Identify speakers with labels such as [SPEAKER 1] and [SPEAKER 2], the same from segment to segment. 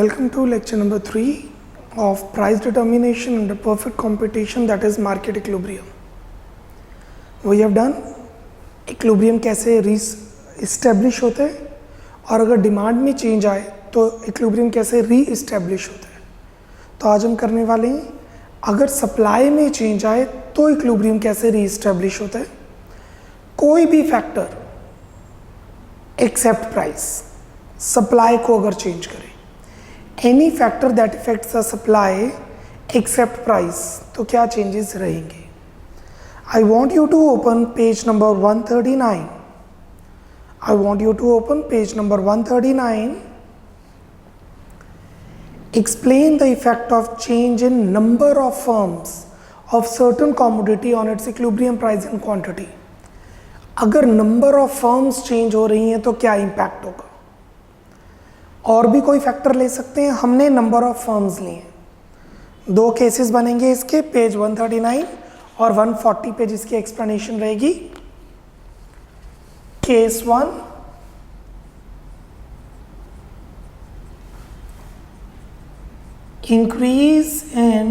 [SPEAKER 1] Welcome to lecture number 3 of price determination under perfect competition, that is market equilibrium. We have done equilibrium कैसे establish होते हैं और अगर demand में change आए तो इक्विलिब्रियम कैसे री-इस्टेब्लिश होता है। तो आज हम करने वाले हैं अगर सप्लाई में चेंज आए तो इक्विलिब्रियम कैसे री-इस्टेब्लिश होता है। कोई भी फैक्टर एक्सेप्ट प्राइस, सप्लाई को अगर चेंज करे, any factor that affects the supply except price, तो क्या चेंजेस रहेंगे। I want you to open page number 139. I want you to open page number 139. Explain the effect of change in number of firms of certain commodity on its equilibrium price and quantity. अगर number of firms change हो रही हैं तो क्या impact होगा। और भी कोई फैक्टर ले सकते हैं, हमने number of firms लिए हैं। दो केसेस बनेंगे इसके, पेज 139 और 140 पे जिसकी एक्सप्लेनेशन रहेगी। Case 1, increase in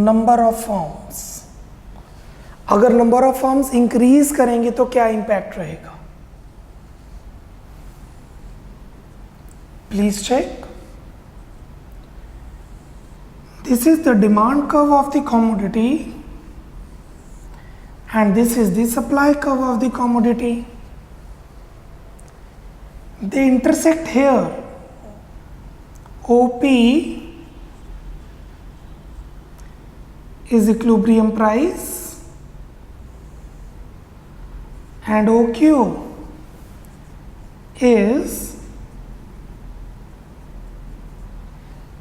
[SPEAKER 1] number of firms। अगर नंबर ऑफ फर्म्स इंक्रीज करेंगे तो क्या इंपैक्ट रहेगा, please check. This is the demand curve of the commodity and this is the supply curve of the commodity. They intersect here. OP is equilibrium price and OQ is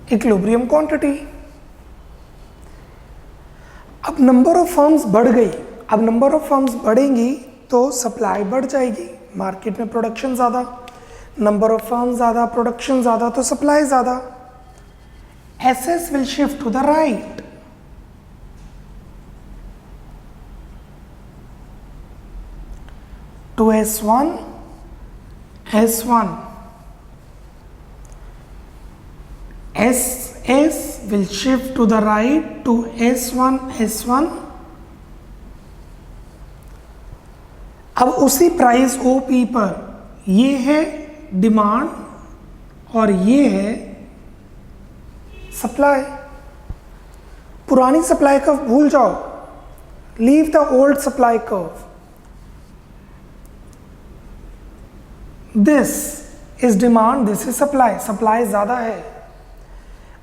[SPEAKER 1] equilibrium quantity. अब number of firms बढ़ गई, अब number of firms बढ़ेंगी तो supply बढ़ जाएगी। Market में production ज़्यादा, नंबर ऑफ फर्म्स ज़्यादा, प्रोडक्शन ज़्यादा तो सप्लाई ज़्यादा। SS will shift to the right. To S1, S1, SS will shift to the right to S1, S1। अब उसी प्राइस OP पर ये है डिमांड और ये है सप्लाई। पुरानी सप्लाई कर्व भूल जाओ, leave the old supply curve. This is demand, this is supply. Supply ज़्यादा है।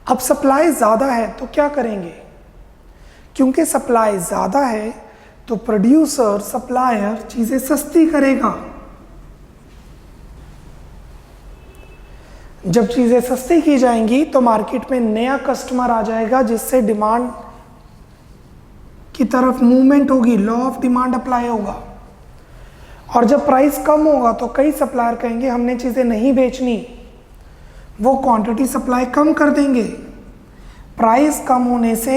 [SPEAKER 1] अब सप्लाई ज़्यादा है तो क्या करेंगे, क्योंकि सप्लाई ज़्यादा है तो प्रोड्यूसर, सप्लायर चीज़ें सस्ती करेगा। जब चीज़ें सस्ती की जाएंगी तो मार्केट में नया कस्टमर आ जाएगा जिससे डिमांड की तरफ मूवमेंट होगी, लॉ ऑफ डिमांड अप्लाई होगा। और जब प्राइस कम होगा तो कई सप्लायर कहेंगे हमने चीज़ें नहीं बेचनी, वो क्वांटिटी सप्लाई कम कर देंगे। प्राइस कम होने से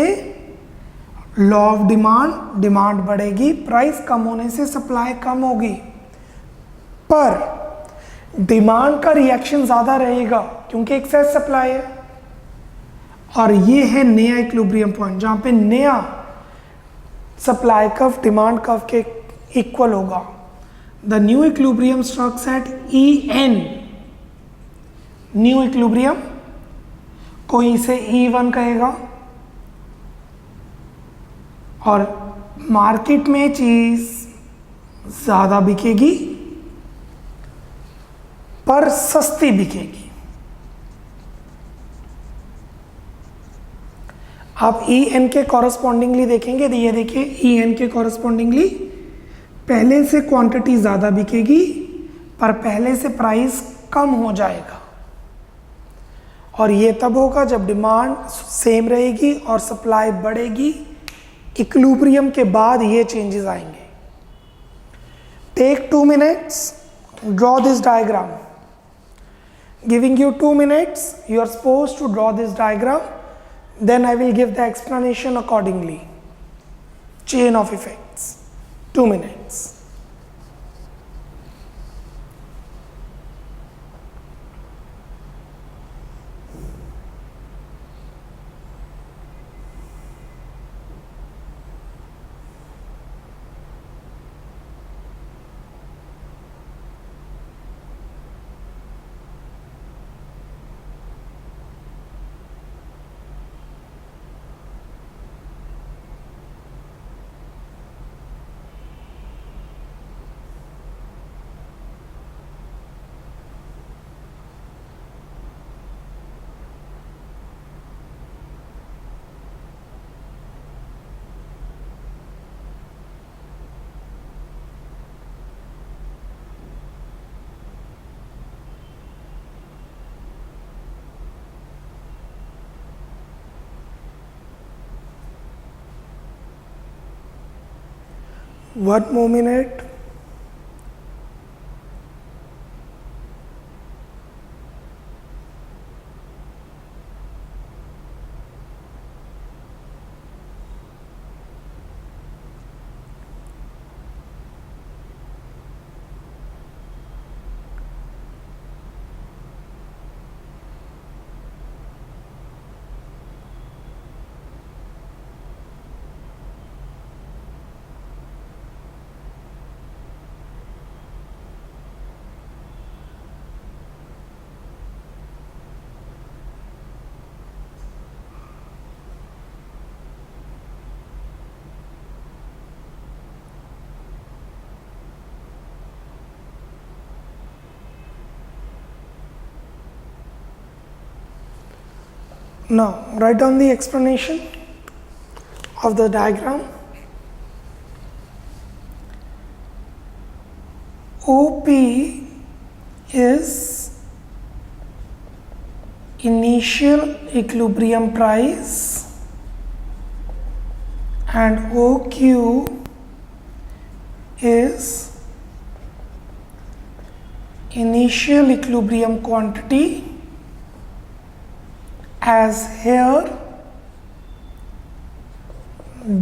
[SPEAKER 1] लॉ ऑफ डिमांड, डिमांड बढ़ेगी, प्राइस कम होने से सप्लाई कम होगी। पर डिमांड का रिएक्शन ज़्यादा रहेगा क्योंकि एक्सेस सप्लाई है। और ये है नया इक्विलिब्रियम पॉइंट जहाँ पे नया सप्लाई कर्व डिमांड कर्व के इक्वल होगा। The new equilibrium strikes at EN। New equilibrium, कोई इसे E1 कहेगा। और मार्केट में चीज ज्यादा बिकेगी पर सस्ती बिकेगी। आप EN के कॉरस्पॉन्डिंगली देखेंगे, ये देखिए EN के कॉरस्पॉन्डिंगली पहले से क्वांटिटी ज्यादा बिकेगी पर पहले से प्राइस कम हो जाएगा। और ये तब होगा जब डिमांड सेम रहेगी और सप्लाई बढ़ेगी। इक्विलिब्रियम के बाद ये चेंजेस आएंगे। Take 2 minutes, draw this diagram. Giving you 2 minutes, you are supposed to draw this diagram, then I will give the explanation accordingly. Chain of effects, 2 minutes. 1 more minute. Now write down the explanation of the diagram. OP is initial equilibrium price and OQ is initial equilibrium quantity, as here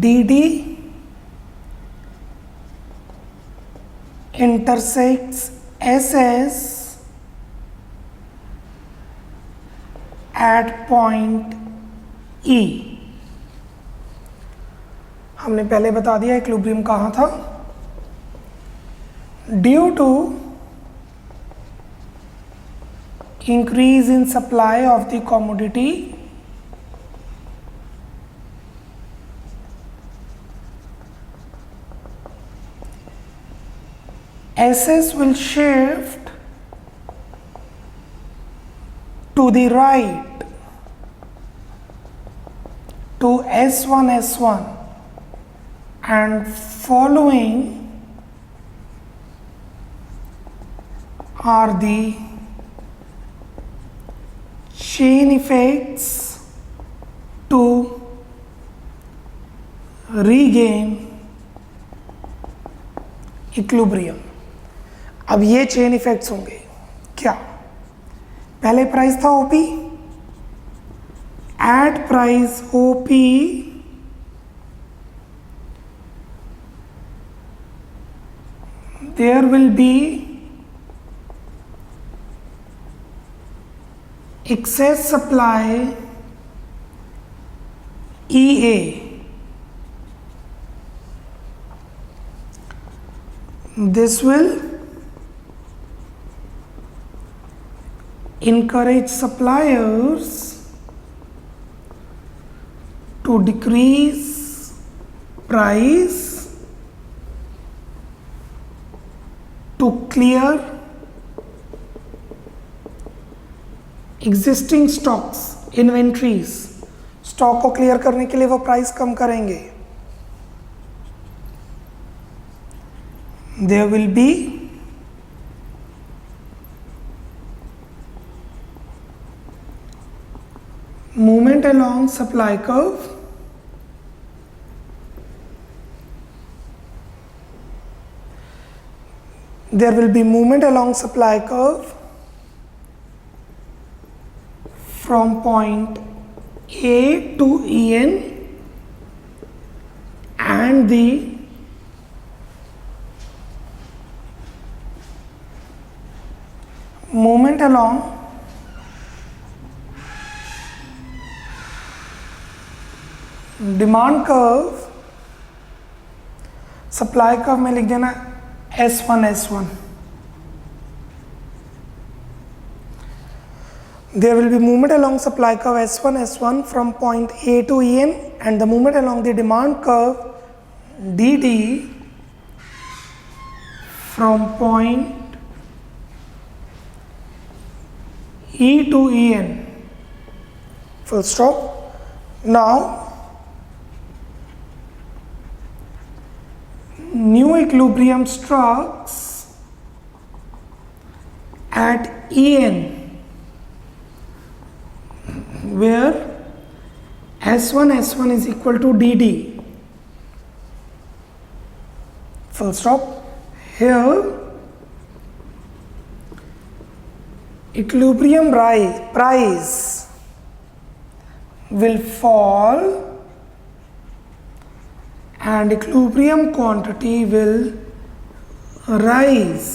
[SPEAKER 1] DD intersects SS at point E. हमने पहले बता दिया equilibrium कहाँ था. Due to increase in supply of the commodity, SS will shift to the right to S1 and following are the chain effects to regain equilibrium. अब ये chain effects होंगे. क्या पहले प्राइस था OP, at price OP there will be excess supply EA. This will encourage suppliers to decrease price to clear existing stocks, inventories. Stock को clear करने के लिए वो प्राइस कम करेंगे. There will be movement along supply curve. There will be movement along supply curve from point A to En, and the movement along demand curve, supply curve में लिख देना S1. There will be movement along supply curve S1 from point A to En, and the movement along the demand curve DD from point E to En. Full stop. Now new equilibrium strikes at En, where S1 is equal to DD full stop. Here equilibrium price will fall and equilibrium quantity will rise.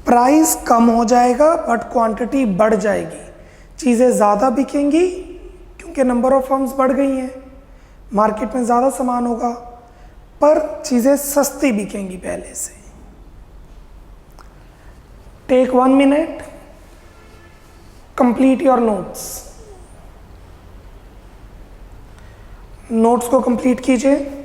[SPEAKER 1] Price कम हो जाएगा but quantity बढ़ जाएगी, चीज़ें ज़्यादा बिकेंगी क्योंकि number of firms बढ़ गई हैं, मार्केट में ज़्यादा सामान होगा, पर चीज़ें सस्ती बिकेंगी पहले से. Take 1 minute, complete your notes. Notes को कंप्लीट कीजिए.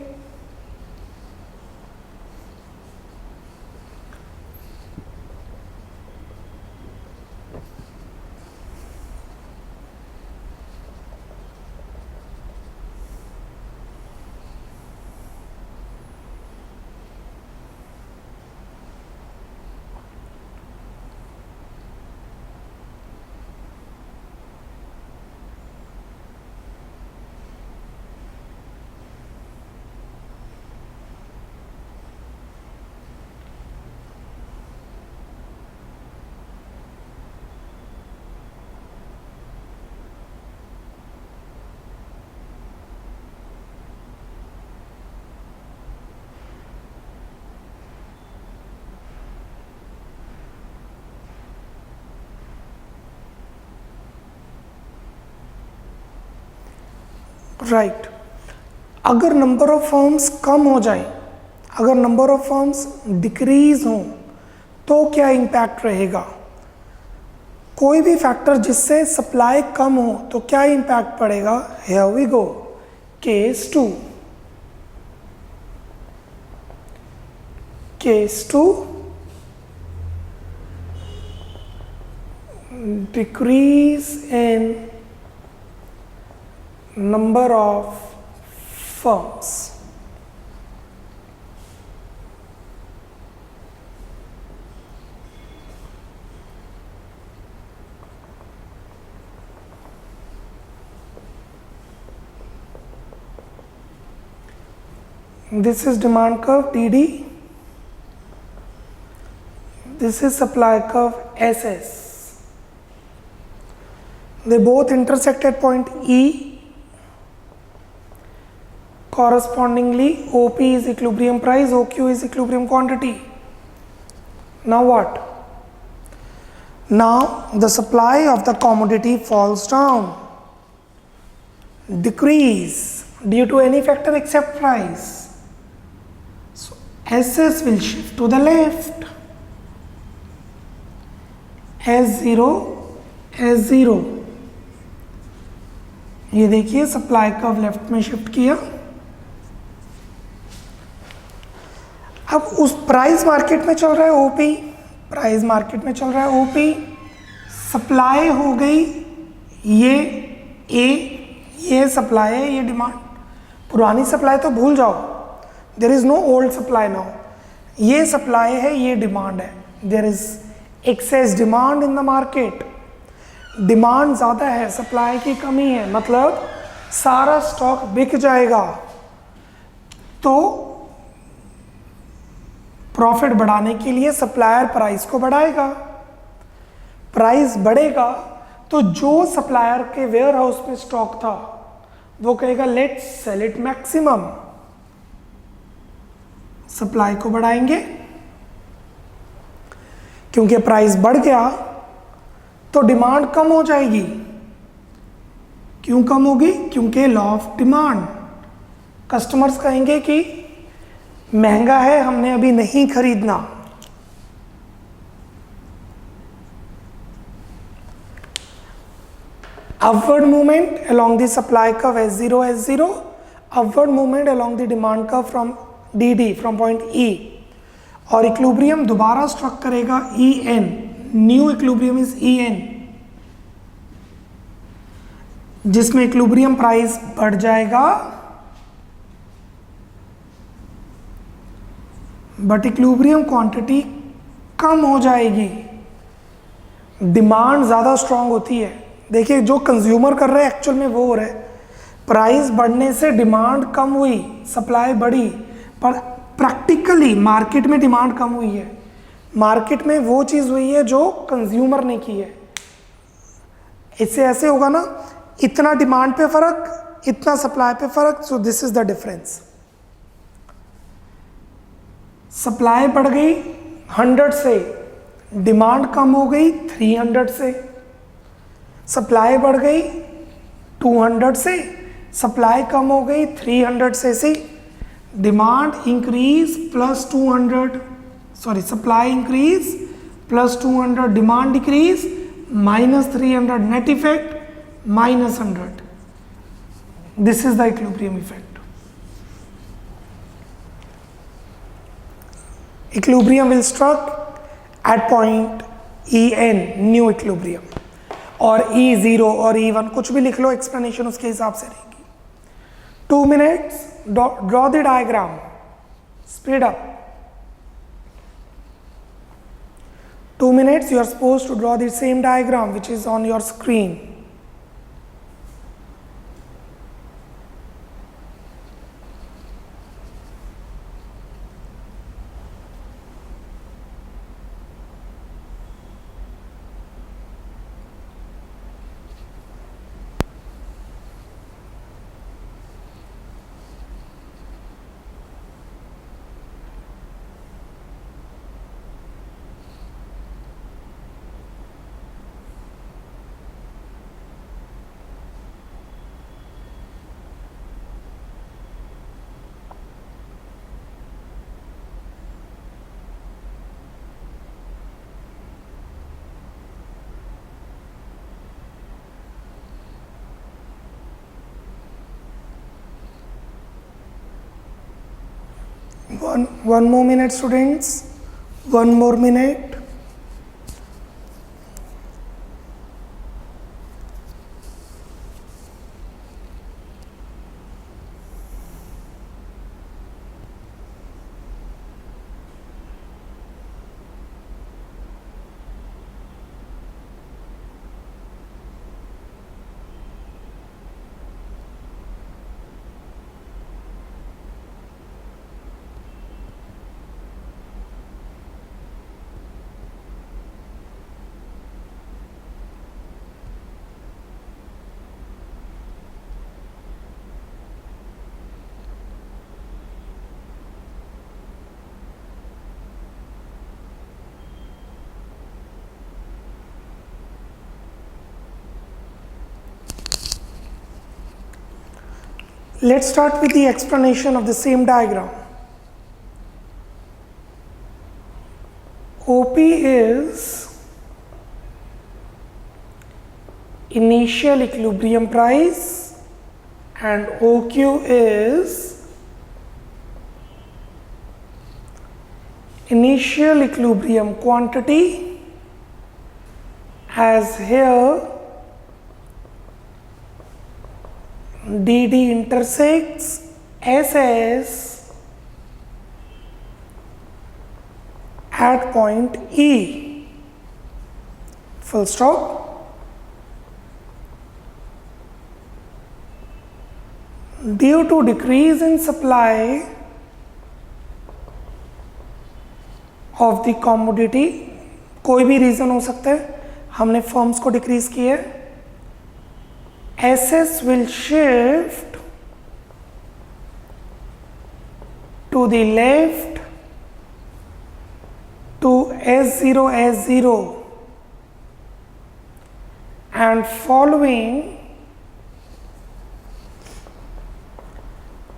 [SPEAKER 1] राइट. अगर नंबर ऑफ फर्म्स कम हो जाए, अगर नंबर ऑफ फर्म्स डिक्रीज हो तो क्या इम्पैक्ट रहेगा? कोई भी फैक्टर जिससे सप्लाई कम हो तो क्या इम्पैक्ट पड़ेगा? Here we go. Case 2. Case 2, decrease in number of firms. This is demand curve DD. This is supply curve SS. They both intersect at point E. Correspondingly, OP is equilibrium price, OQ is equilibrium quantity. Now what? Now the supply of the commodity falls down, decrease due to any factor except price. So SS will shift to the left. S0, S0. ये देखिए supply curve left में shift किया. अब उस price market में चल रहा है ओपी, प्राइस मार्केट में चल रहा है ओपी, सप्लाई हो गई ये ए, ये सप्लाई है, ये डिमांड. पुरानी सप्लाई तो भूल जाओ, there is no old supply now. ये सप्लाई है, ये डिमांड है. There is excess demand in the market. Demand ज़्यादा है, सप्लाई की कमी है, मतलब सारा स्टॉक बिक जाएगा. तो प्रॉफिट बढ़ाने के लिए सप्लायर प्राइस को बढ़ाएगा. प्राइस बढ़ेगा तो जो सप्लायर के वेयर हाउस में स्टॉक था वो कहेगा let's sell it maximum. Supply को बढ़ाएंगे, क्योंकि प्राइस बढ़ गया तो डिमांड कम हो जाएगी. क्यों कम होगी? क्योंकि लॉ ऑफ डिमांड. कस्टमर्स कहेंगे कि महंगा है, हमने अभी नहीं खरीदना. Upward movement along the supply curve S0, S0, upward movement along the demand curve from DD, from point E. और इक्विलिब्रियम दोबारा स्ट्रक करेगा EN. New equilibrium is EN, जिसमें इक्विलिब्रियम प्राइस बढ़ जाएगा बट इक्विलिब्रियम क्वांटिटी कम हो जाएगी. Demand ज़्यादा strong होती है. देखिए जो कंज्यूमर कर रहे हैं एक्चुअल में वो हो रहा है. प्राइस बढ़ने से डिमांड कम हुई, सप्लाई बढ़ी, पर प्रैक्टिकली मार्केट में डिमांड कम हुई है, मार्केट में वो चीज़ हुई है जो कंज्यूमर ने की है। इससे ऐसे होगा ना, इतना डिमांड पे फर्क, इतना सप्लाई पे फर्क, so this is the difference. Supply बढ़ गई 100 से, डिमांड कम हो गई 300 से। सप्लाई बढ़ गई 200 से, सप्लाई कम हो गई 300 से demand increase plus 200, sorry supply increase plus 200, demand decrease minus 300, net effect minus 100. This is the equilibrium effect. Equilibrium will struck at point En, new equilibrium, और E0 और E1 कुछ भी लिख लो, एक्सप्लेनेशन उसके हिसाब से रहेगी। 2 minutes, draw the diagram, speed up. 2 minutes, you are supposed to draw the same diagram which is on your screen. One more minute, students. One more minute. Let's start with the explanation of the same diagram. OP is initial equilibrium price and OQ is initial equilibrium quantity, as here DD intersects SS at point E, full stop. Due to decrease in supply of the commodity, कोई भी reason हो सकता है, हमने firms को decrease किया है, SS will shift to the left to S0 S0, and following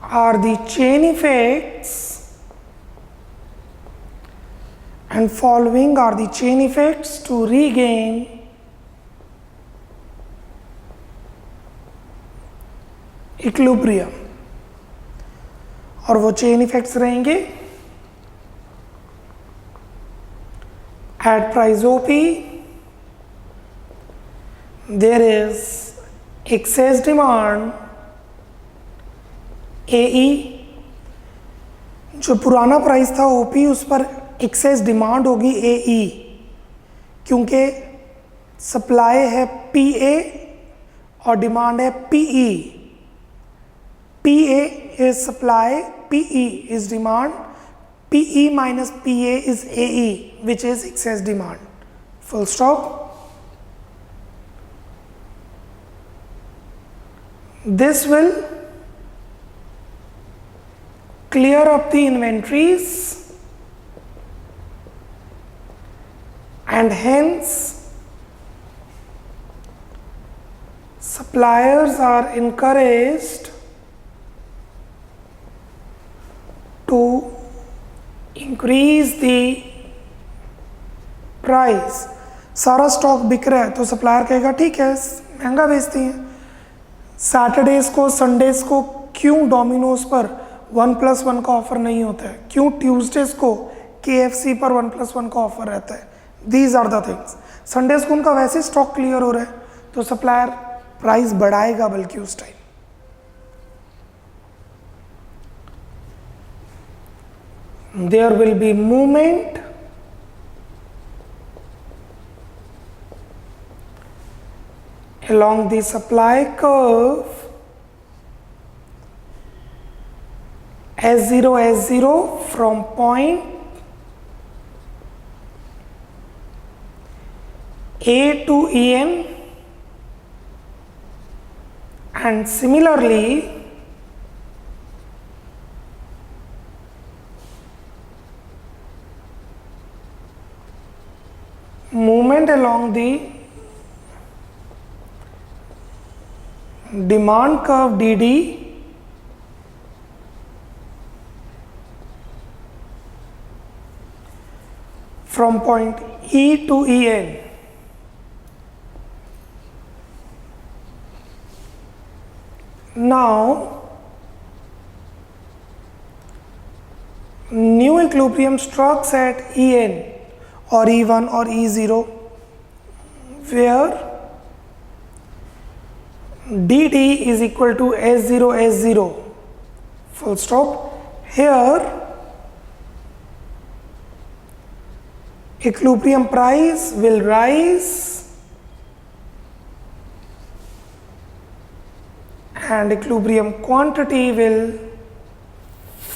[SPEAKER 1] are the chain effects, to regain equilibrium, और वो चेन इफेक्ट्स रहेंगे at price OP there is excess demand AE, जो पुराना प्राइस था OP उस पर एक्सेस डिमांड होगी AE, क्योंकि सप्लाई है PA और डिमांड है PE. PA is supply, PE is demand, PE minus PA is AE, which is excess demand. Full stop. This will clear up the inventories and hence suppliers are encouraged to increase the price. सारा stock बिक रहा है तो supplier कहेगा ठीक है महंगा बेचती हैं। सैटरडेज को संडेज को क्यों डोमिनोज पर 1+1 का ऑफर नहीं होता है, क्यों ट्यूसडेज को KFC पर 1+1 का ऑफर रहता है? These are the things. Sundays को उनका वैसे स्टॉक क्लियर हो रहा है तो सप्लायर प्राइस बढ़ाएगा बल्कि उस time. There will be movement along the supply curve S0 from point A to En, and similarly movement along the demand curve DD from point E to En. Now new equilibrium strikes at En or E1 or E0 where dt is equal to S0 full stop. Here equilibrium price will rise and equilibrium quantity will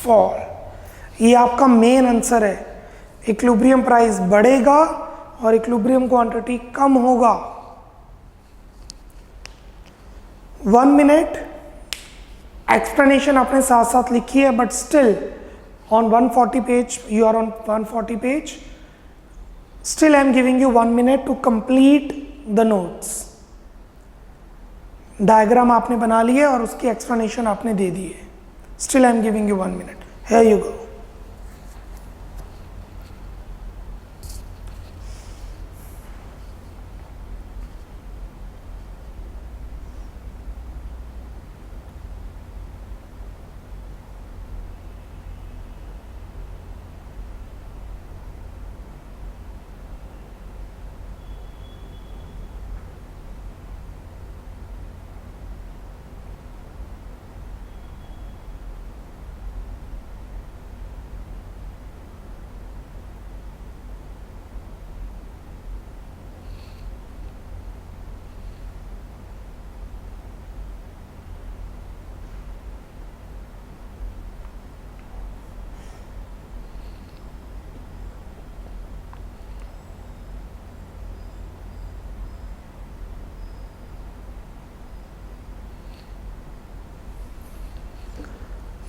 [SPEAKER 1] fall. ये आपका main answer है। Equilibrium price बढ़ेगा और equilibrium quantity कम होगा। 1 minute explanation आपने साथ साथ लिखी है but still on 140 page, you are on 140 page, still I am giving you 1 minute to complete the notes. Diagram आपने बना लिए और उसकी एक्सप्लेनेशन आपने दे दी है। Still I am giving you 1 minute. Here you go.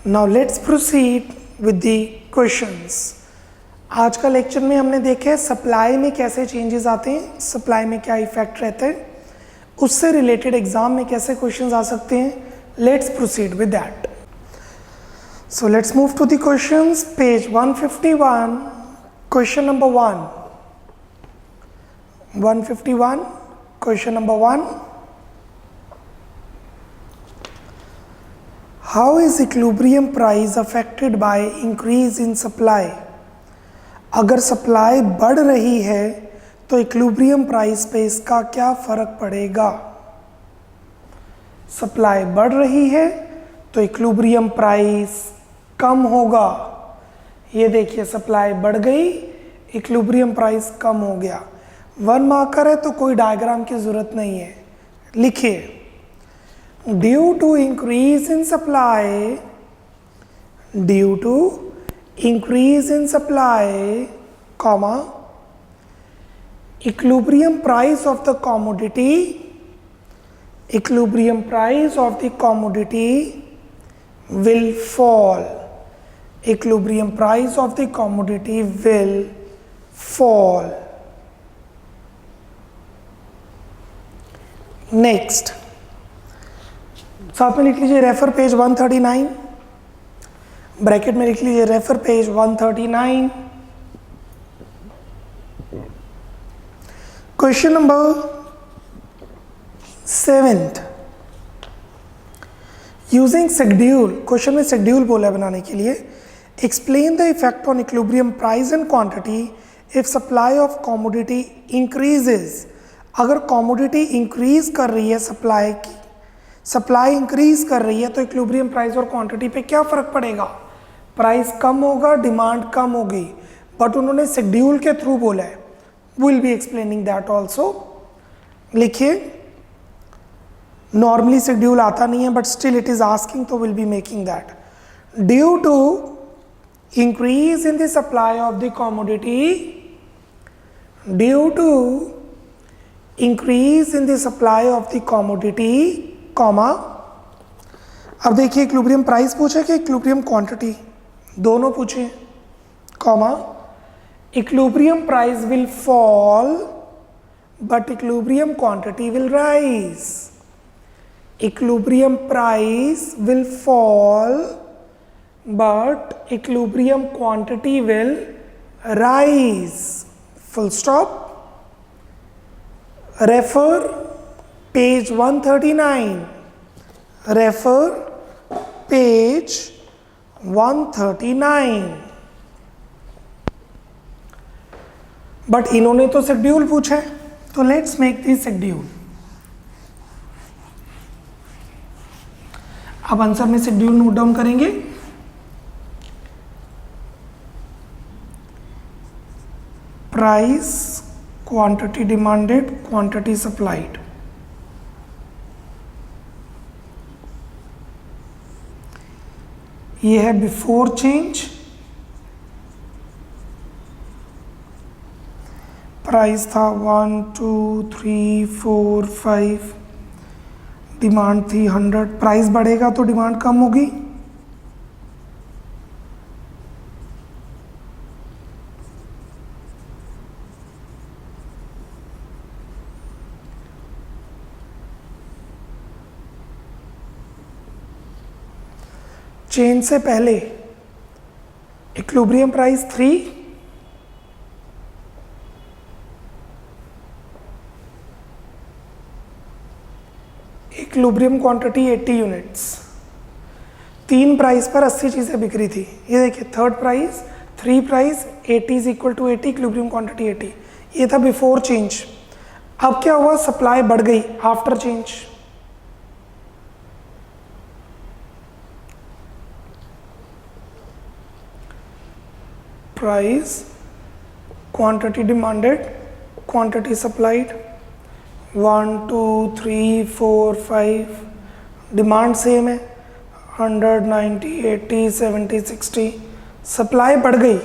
[SPEAKER 1] Now let's proceed with the questions. आज का lecture में हमने देखे सप्लाई में कैसे चेंजेस आते हैं, सप्लाई में क्या इफेक्ट रहता है, उससे रिलेटेड एग्जाम में कैसे क्वेश्चंस आ सकते हैं। Let's proceed with that. So let's move to the questions. Page 151, question number 1। 151, question number 1। How is equilibrium price affected by increase in supply? अगर सप्लाई बढ़ रही है तो इक्विलिब्रियम प्राइस पे इसका क्या फर्क पड़ेगा? सप्लाई बढ़ रही है तो इक्विलिब्रियम प्राइस कम होगा। ये देखिए सप्लाई बढ़ गई, इक्विलिब्रियम प्राइस कम हो गया। 1 मार्कर है तो कोई डायग्राम की जरूरत नहीं है। लिखिए due to increase in supply increase in supply, comma, equilibrium price of the commodity will fall. Equilibrium price of the commodity will fall. Next साथ में लिख लीजिए रेफर पेज 139, ब्रैकेट में लिख लीजिए refer page 139. Question number 7th, using schedule. Question में schedule बोला है बनाने के लिए. Explain the effect on equilibrium price and quantity if supply of commodity increases. अगर कॉमोडिटी इंक्रीज कर रही है, सप्लाई इंक्रीज कर रही है, तो इक्विलिब्रियम प्राइस और क्वांटिटी पे क्या फर्क पड़ेगा? प्राइस कम होगा, डिमांड कम होगी. बट उन्होंने शेड्यूल के थ्रू बोला है. Will be explaining that also. लिखिए, नॉर्मली शेड्यूल आता नहीं है but still it is asking, तो will be making that. Due to increase in the supply of the commodity, due to increase in the supply of the commodity, comma. अब देखिए equilibrium price पूछे कि equilibrium quantity, दोनों पूछे, comma. Equilibrium price will fall but equilibrium quantity will rise. Equilibrium price will fall but equilibrium quantity will rise. Full stop. Refer page 139. Refer page 139. But इन्होंने तो schedule पूछा है, तो let's make the schedule. अब answer में schedule note down करेंगे. Price, quantity demanded, quantity supplied. ये है बिफोर चेंज. प्राइस था 1 2 3 4 5, डिमांड थी 100. प्राइस बढ़ेगा तो डिमांड कम होगी. चेंज से पहले equilibrium price 3, equilibrium quantity 80 units. 3 price पर 80 चीज़ें बिक रही थी. ये देखिए, third price, 3 price, 80 is equal to 80, equilibrium quantity 80. ये था बिफोर चेंज. अब क्या हुआ? सप्लाई बढ़ गई after change. Price, quantity demanded, quantity supplied. 1 2 3 4 5, demand same है, 100 90 80 70 60. सप्लाई बढ़ गई,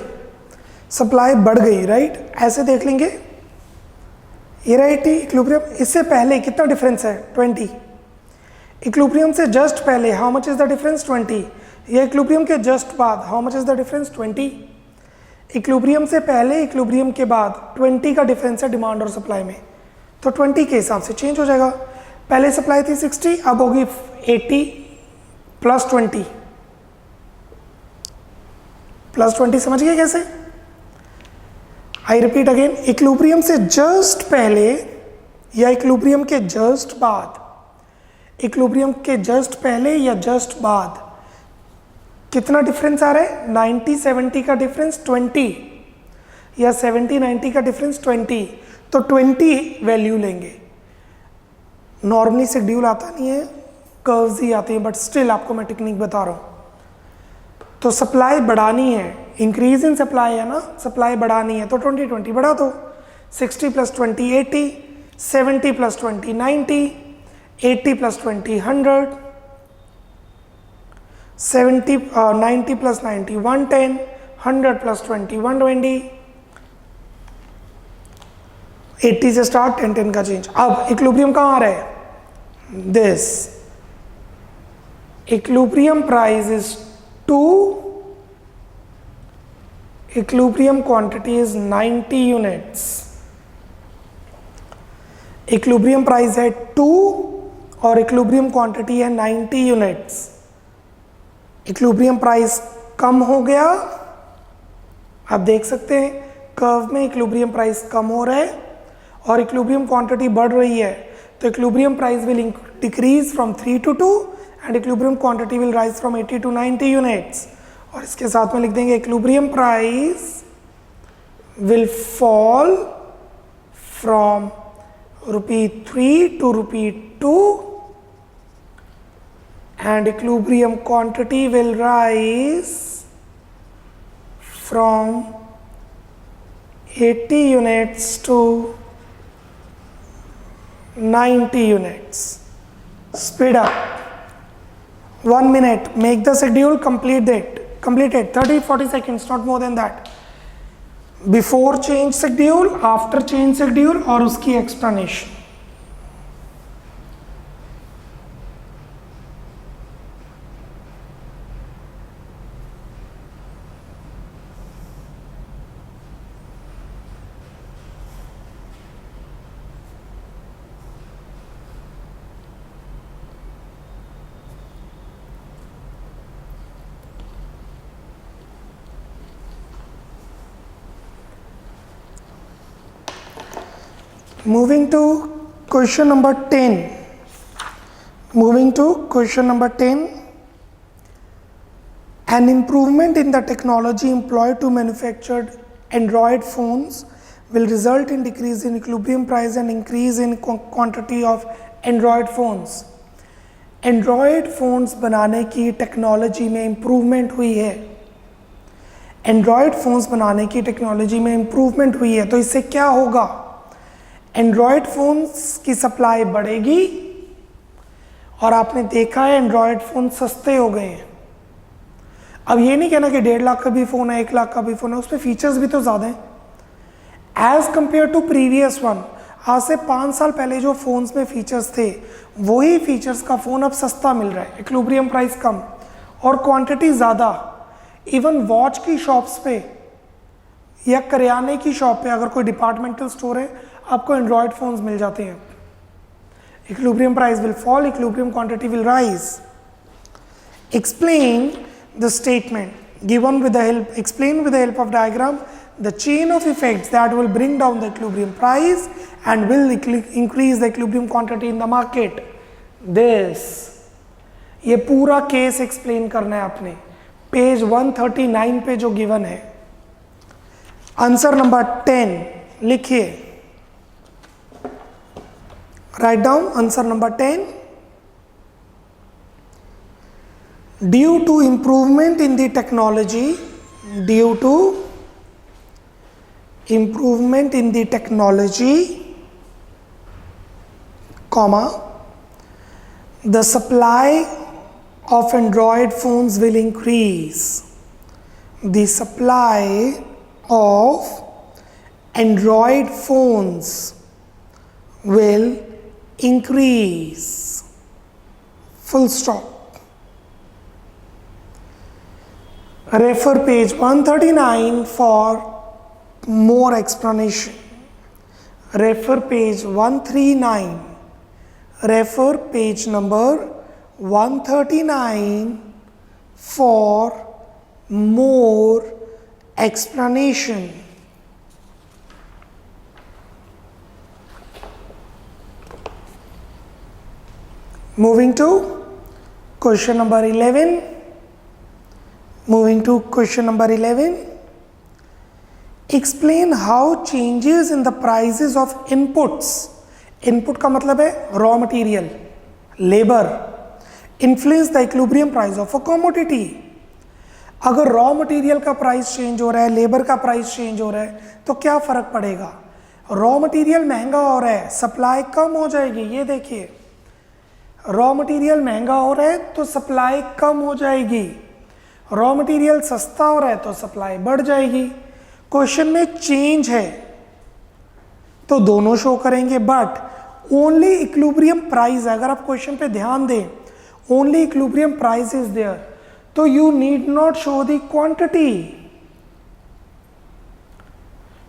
[SPEAKER 1] सप्लाई बढ़ गई, राइट. ऐसे देख लेंगे, ये राइट ही इक्विलिब्रियम. इससे पहले कितना डिफरेंस है? 20. इक्विलिब्रियम से जस्ट पहले how much is the difference? 20. ये इक्विलिब्रियम के जस्ट बाद how much is the difference? 20. Equilibrium से पहले, इक्विलिब्रियम के बाद 20 का डिफरेंस है डिमांड और सप्लाई में, तो 20 के हिसाब से चेंज हो जाएगा. पहले सप्लाई थी 60, अब होगी 80 प्लस 20. प्लस 20 समझ गए कैसे? आई रिपीट अगेन, इक्विलिब्रियम से जस्ट पहले या इक्विलिब्रियम के जस्ट बाद, इक्विलिब्रियम के जस्ट पहले या जस्ट बाद कितना डिफरेंस आ रहा है? 90 70 का डिफरेंस 20 या 70 90 का डिफरेंस 20, तो 20 वैल्यू लेंगे. नॉर्मली शेड्यूल आता नहीं है, कर्व्स ही आती हैं, बट स्टिल आपको मैं टेक्निक बता रहा हूँ. तो सप्लाई बढ़ानी है, इंक्रीज इन सप्लाई है ना, सप्लाई बढ़ानी है तो 20 20 बढ़ा दो. 60 प्लस 20 80, 70 प्लस 20 90, 80 प्लस 20 100, 90 प्लस 90 110, 100 + 20 120, 80 से स्टार्ट, 10 10 का चेंज। अब इक्विलिब्रियम कहाँ आ रहा है? This equilibrium price is 2, equilibrium quantity is 90 units. Equilibrium price है 2 और इक्विलिब्रियम क्वांटिटी है 90 यूनिट्स। इक्विलिब्रियम प्राइस कम हो गया, आप देख सकते हैं कर्व में इक्विलिब्रियम प्राइस कम हो रहा है और इक्विलिब्रियम क्वांटिटी बढ़ रही है, तो equilibrium price will decrease from 3 to 2 and equilibrium quantity will rise from 80 to 90 units. और इसके साथ में लिख देंगे equilibrium price will fall from ₹3 to ₹2 and equilibrium quantity will rise from 80 units to 90 units. Speed up. 1 minute. Make the schedule. Complete it. 30-40 seconds, not more than that. Before change schedule, after change schedule और उसकी explanation. Moving to question number 10. An improvement in the technology employed to manufacture Android phones will result in decrease in equilibrium price and increase in quantity of Android phones. Android phones बनाने की technology में improvement हुई है। Android phones बनाने की technology में improvement हुई है, तो इससे क्या होगा? एंड्रॉयड फ़ोन्स की सप्लाई बढ़ेगी और आपने देखा है एंड्रॉयड फ़ोन सस्ते हो गए हैं। अब ये नहीं कहना कि 1.5 लाख का भी फ़ोन है, 1 लाख का भी फ़ोन है, उसमें फीचर्स भी तो ज़्यादा हैं as compare to previous one. आज से 5 साल पहले जो फ़ोन्स में फीचर्स थे वही फीचर्स का फ़ोन अब सस्ता मिल रहा है, इक्विलिब्रियम प्राइस कम और क्वांटिटी ज़्यादा। इवन वॉच की शॉप्स पे या करियाने की शॉप पे, अगर कोई डिपार्टमेंटल स्टोर है, आपको एंड्रॉयड फ़ोन्स मिल जाते हैं। Equilibrium price will fall, equilibrium quantity will rise. Explain the statement given with the help, explain with the help of diagram the chain of effects that will bring down the equilibrium price and will increase the equilibrium quantity in the market. This, ये पूरा case explain करना है आपने, page 139 पे जो given है। Answer number 10 लिखिए, write down answer number 10। Due to improvement in the technology, due to improvement in the technology, comma, the supply of Android phones will increase. The supply of Android phones will increase. Full stop. Refer page 139 for more explanation. Refer page 139. Refer page number 139 for more explanation. Moving to question number 11. Moving to question number 11. Explain how changes in the prices of inputs, input का मतलब है raw material, labor, influence the equilibrium price of a commodity. अगर raw material का price change हो रहा है, labour का price change हो रहा है, तो क्या फर्क पड़ेगा? रॉ मटेरियल महंगा हो रहा है, सप्लाई कम हो जाएगी। ये देखिए, रॉ मटेरियल महंगा हो रहा है तो सप्लाई कम हो जाएगी। रॉ मटेरियल सस्ता हो रहा है तो सप्लाई बढ़ जाएगी। क्वेश्चन में चेंज है तो दोनों शो करेंगे, बट ओनली इक्विलिब्रियम प्राइस है। अगर आप क्वेश्चन पे ध्यान दें, only equilibrium price is there, तो you need not show the quantity.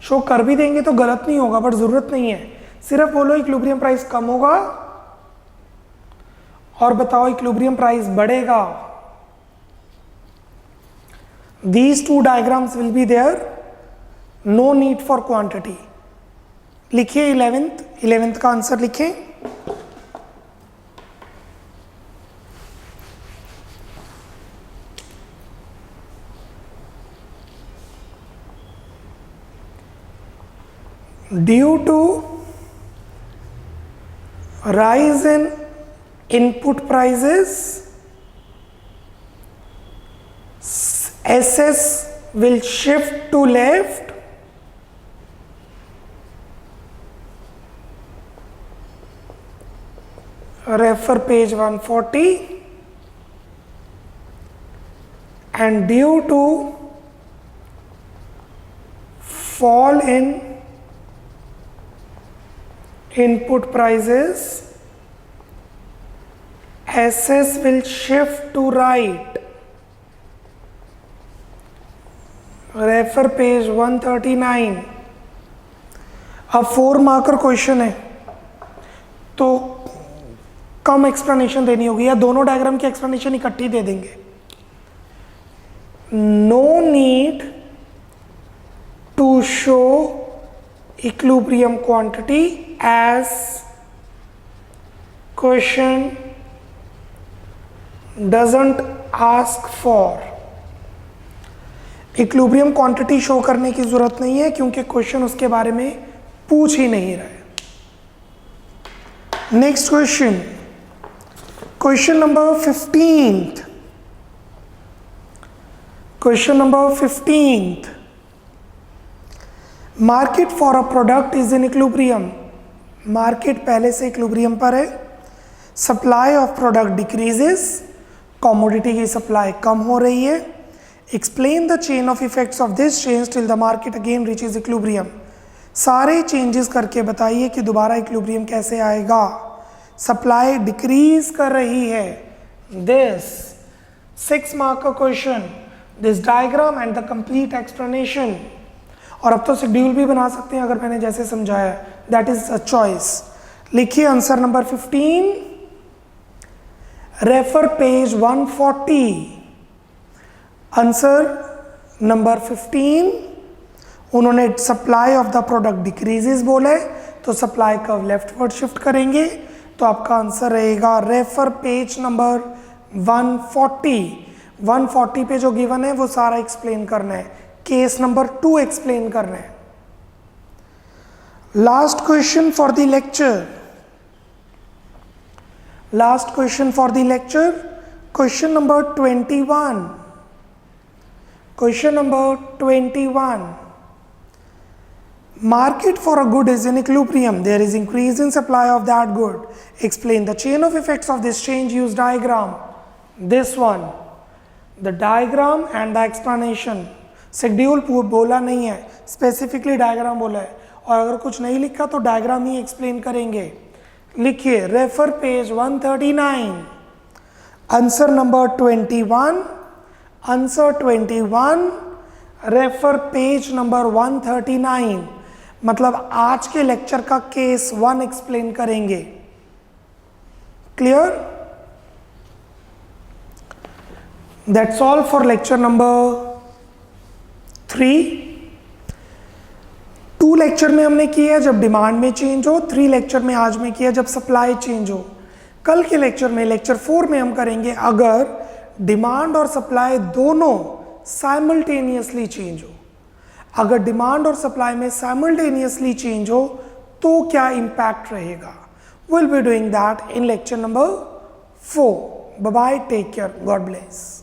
[SPEAKER 1] Show कर भी देंगे तो गलत नहीं होगा, बट जरूरत नहीं है। सिर्फ बोलो इक्विलिब्रियम प्राइस कम होगा और बताओ इक्विलिब्रियम प्राइस बढ़ेगा। These two diagrams will be there, no need for quantity। लिखिए 11th का आंसर लिखें। Due to rise in input prices, SS will shift to left, refer page 140, and due to fall in input prices, SS will shift to right, refer page 139। अब 4 marker question है तो कम explanation देनी होगी, या दोनों diagram की explanation इकट्ठी दे देंगे। No need to show equilibrium quantity as question doesn't ask for. Equilibrium quantity show करने की जरूरत नहीं है क्योंकि क्वेश्चन उसके बारे में पूछ ही नहीं रहा है। Next question, question number 15। Question number 15, market for a product is in equilibrium. Market पहले से इक्विलिब्रियम पर है। Supply of product decreases, commodity की सप्लाई कम हो रही है। Explain the chain of effects of this change till the market again reaches equilibrium. सारे changes करके बताइए कि दोबारा इक्विलिब्रियम कैसे आएगा। सप्लाई डिक्रीज कर रही है। दिस 6 मार्क का question, this diagram and the complete explanation. और अब तो शेड्यूल भी बना सकते हैं अगर मैंने जैसे समझाया, दैट इज अ चॉइस। लिखिए answer number 15, refer page 140। Answer number 15, उन्होंने supply of the product decreases बोले तो सप्लाई कर्व लेफ्टवर्ड शिफ्ट करेंगे, तो आपका आंसर रहेगा रेफर पेज नंबर 140। 140 पे जो गिवन है वो सारा एक्सप्लेन करना है, केस नंबर 2 एक्सप्लेन करना है। Last question for the lecture, last question for the lecture, question number 21। Question number 21. Market for a good is in equilibrium. There is increase in supply of that good. Explain the chain of effects of this change. Use diagram. This one. The diagram and the explanation. Schedule बोला नहीं है, specifically diagram बोला है। और अगर कुछ नहीं लिखा तो diagram ही explain करेंगे। लिखिए refer page 139. Answer number 21. Answer 21, refer page number 139। मतलब आज के लेक्चर का केस 1 एक्सप्लेन करेंगे। Clear? That's all for lecture number 3। 2 lecture में हमने किया जब डिमांड में चेंज हो, 3 लेक्चर में आज में किया जब सप्लाई चेंज हो। कल के लेक्चर में, लेक्चर 4 में हम करेंगे अगर डिमांड और सप्लाई दोनों साइमल्टेनियसली चेंज हो। अगर डिमांड और सप्लाई में साइमल्टेनियसली चेंज हो तो क्या इंपैक्ट रहेगा। Will be doing that in lecture number 4। Bye bye, take care, God bless.